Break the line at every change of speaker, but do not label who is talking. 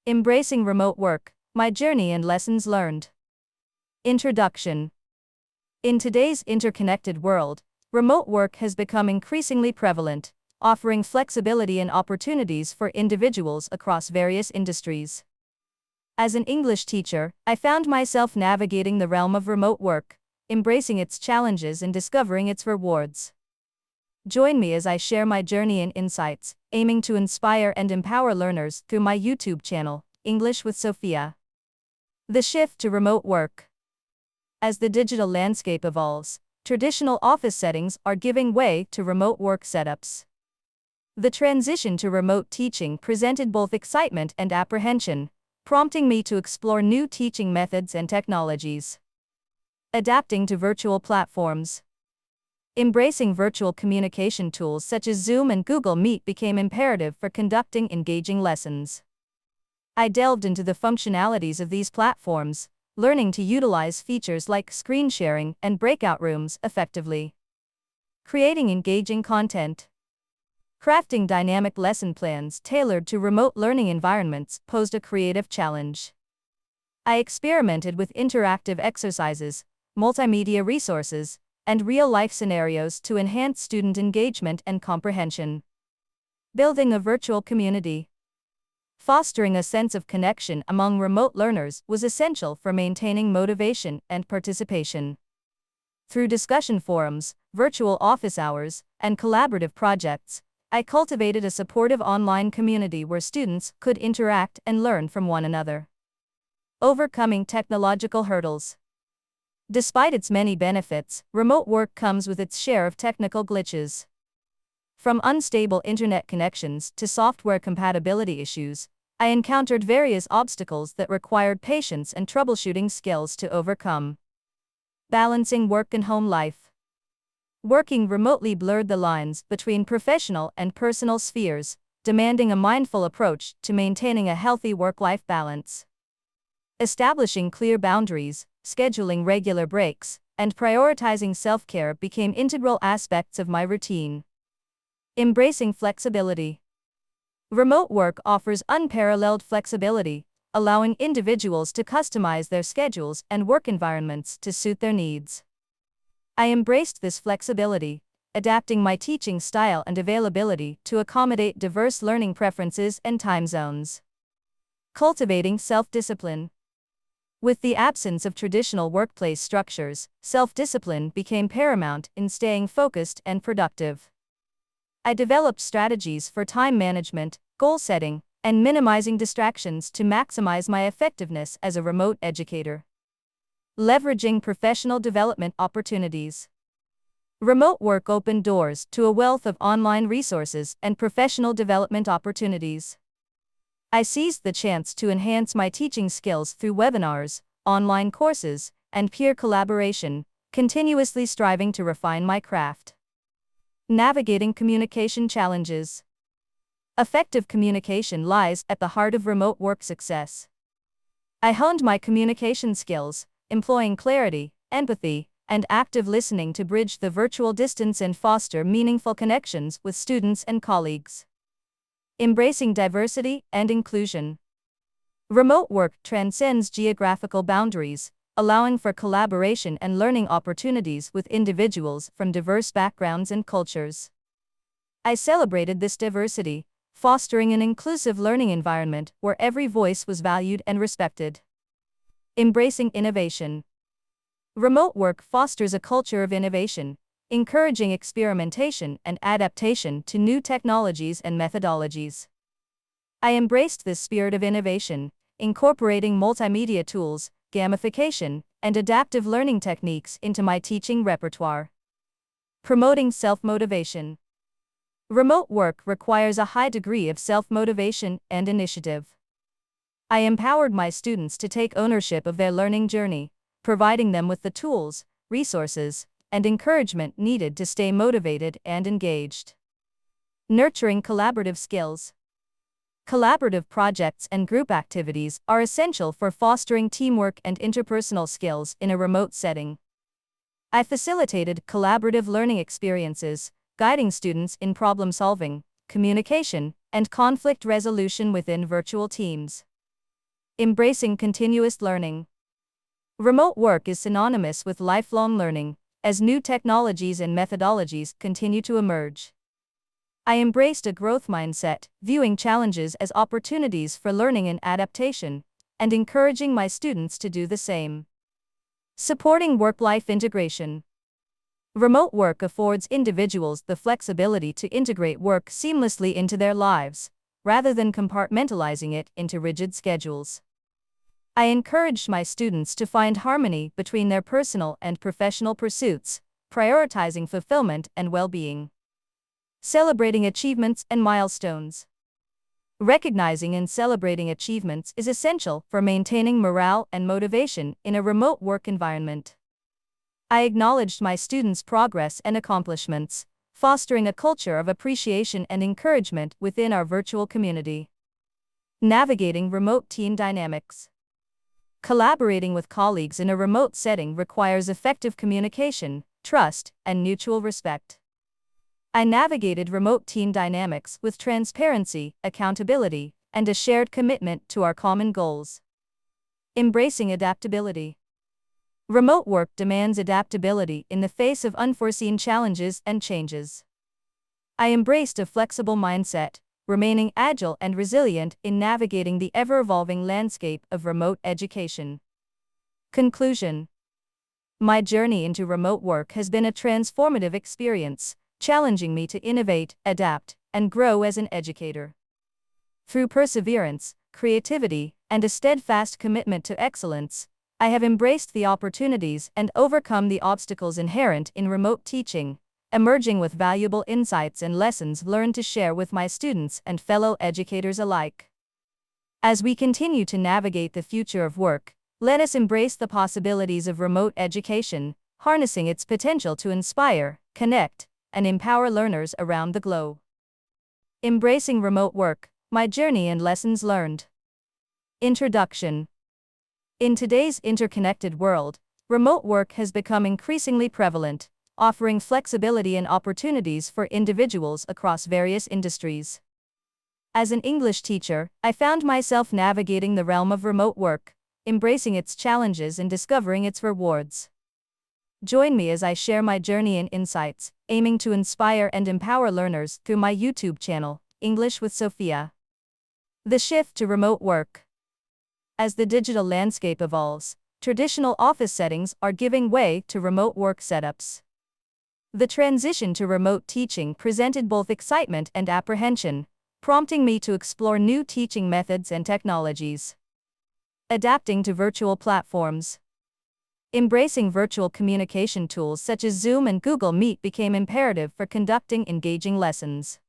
Embracing remote work, my journey and lessons learned. Introduction. In today's interconnected world, remote work has become increasingly prevalent, offering flexibility and opportunities for individuals across various industries. As an English teacher, I found myself navigating the realm of remote work, embracing its challenges and discovering its rewards. Join me as I share my journey and insights, aiming to inspire and empower learners through my YouTube channel, English with Sophia. The shift to remote work. As the digital landscape evolves, traditional office settings are giving way to remote work setups. The transition to remote teaching presented both excitement and apprehension, prompting me to explore new teaching methods and technologies. Adapting to virtual platforms. Embracing virtual communication tools such as Zoom and Google Meet became imperative for conducting engaging lessons. I delved into the functionalities of these platforms, learning to utilize features like screen sharing and breakout rooms effectively. Creating engaging content. Crafting dynamic lesson plans tailored to remote learning environments posed a creative challenge. I experimented with interactive exercises, multimedia resources, and real-life scenarios to enhance student engagement and comprehension. Building a virtual community. Fostering a sense of connection among remote learners was essential for maintaining motivation and participation. Through discussion forums, virtual office hours, and collaborative projects, I cultivated a supportive online community where students could interact and learn from one another. Overcoming technological hurdles. Despite its many benefits, remote work comes with its share of technical glitches. From unstable internet connections to software compatibility issues, I encountered various obstacles that required patience and troubleshooting skills to overcome. Balancing work and home life. Working remotely blurred the lines between professional and personal spheres, demanding a mindful approach to maintaining a healthy work-life balance. Establishing clear boundaries, scheduling regular breaks, and prioritizing self-care became integral aspects of my routine. Embracing flexibility. Remote work offers unparalleled flexibility, allowing individuals to customize their schedules and work environments to suit their needs. I embraced this flexibility, adapting my teaching style and availability to accommodate diverse learning preferences and time zones. Cultivating self-discipline. With the absence of traditional workplace structures, self-discipline became paramount in staying focused and productive. I developed strategies for time management, goal setting, and minimizing distractions to maximize my effectiveness as a remote educator. Leveraging professional development opportunities. Remote work opened doors to a wealth of online resources and professional development opportunities. I seized the chance to enhance my teaching skills through webinars, online courses, and peer collaboration, continuously striving to refine my craft. Navigating communication challenges. Effective communication lies at the heart of remote work success. I honed my communication skills, employing clarity, empathy, and active listening to bridge the virtual distance and foster meaningful connections with students and colleagues. Embracing diversity and inclusion. Remote work transcends geographical boundaries, allowing for collaboration and learning opportunities with individuals from diverse backgrounds and cultures. I celebrated this diversity, fostering an inclusive learning environment where every voice was valued and respected. Embracing innovation. Remote work fosters a culture of innovation, encouraging experimentation and adaptation to new technologies and methodologies. I embraced this spirit of innovation, incorporating multimedia tools, gamification, and adaptive learning techniques into my teaching repertoire. Promoting self-motivation. Remote work requires a high degree of self-motivation and initiative. I empowered my students to take ownership of their learning journey, providing them with the tools, resources, and encouragement needed to stay motivated and engaged. Nurturing collaborative skills. Collaborative projects and group activities are essential for fostering teamwork and interpersonal skills in a remote setting. I facilitated collaborative learning experiences, guiding students in problem solving, communication, and conflict resolution within virtual teams. Embracing continuous learning. Remote work is synonymous with lifelong learning, as new technologies and methodologies continue to emerge. I embraced a growth mindset, viewing challenges as opportunities for learning and adaptation, and encouraging my students to do the same. Supporting work-life integration. Remote work affords individuals the flexibility to integrate work seamlessly into their lives, rather than compartmentalizing it into rigid schedules. I encouraged my students to find harmony between their personal and professional pursuits, prioritizing fulfillment and well-being. Celebrating achievements and milestones. Recognizing and celebrating achievements is essential for maintaining morale and motivation in a remote work environment. I acknowledged my students' progress and accomplishments, fostering a culture of appreciation and encouragement within our virtual community. Navigating remote team dynamics. Collaborating with colleagues in a remote setting requires effective communication, trust, and mutual respect. I navigated remote team dynamics with transparency, accountability, and a shared commitment to our common goals. Embracing adaptability. Remote work demands adaptability in the face of unforeseen challenges and changes. I embraced a flexible mindset, remaining agile and resilient in navigating the ever-evolving landscape of remote education. Conclusion. My journey into remote work has been a transformative experience, challenging me to innovate, adapt, and grow as an educator. Through perseverance, creativity, and a steadfast commitment to excellence, I have embraced the opportunities and overcome the obstacles inherent in remote teaching, emerging with valuable insights and lessons learned to share with my students and fellow educators alike. As we continue to navigate the future of work, let us embrace the possibilities of remote education, harnessing its potential to inspire, connect, and empower learners around the globe. Embracing remote work, my journey and lessons learned. Introduction. In today's interconnected world, remote work has become increasingly prevalent, offering flexibility and opportunities for individuals across various industries. As an English teacher, I found myself navigating the realm of remote work, embracing its challenges and discovering its rewards. Join me as I share my journey and insights, aiming to inspire and empower learners through my YouTube channel, English with Sophia. The shift to remote work. As the digital landscape evolves, traditional office settings are giving way to remote work setups. The transition to remote teaching presented both excitement and apprehension, prompting me to explore new teaching methods and technologies. Adapting to virtual platforms. Embracing virtual communication tools such as Zoom and Google Meet became imperative for conducting engaging lessons.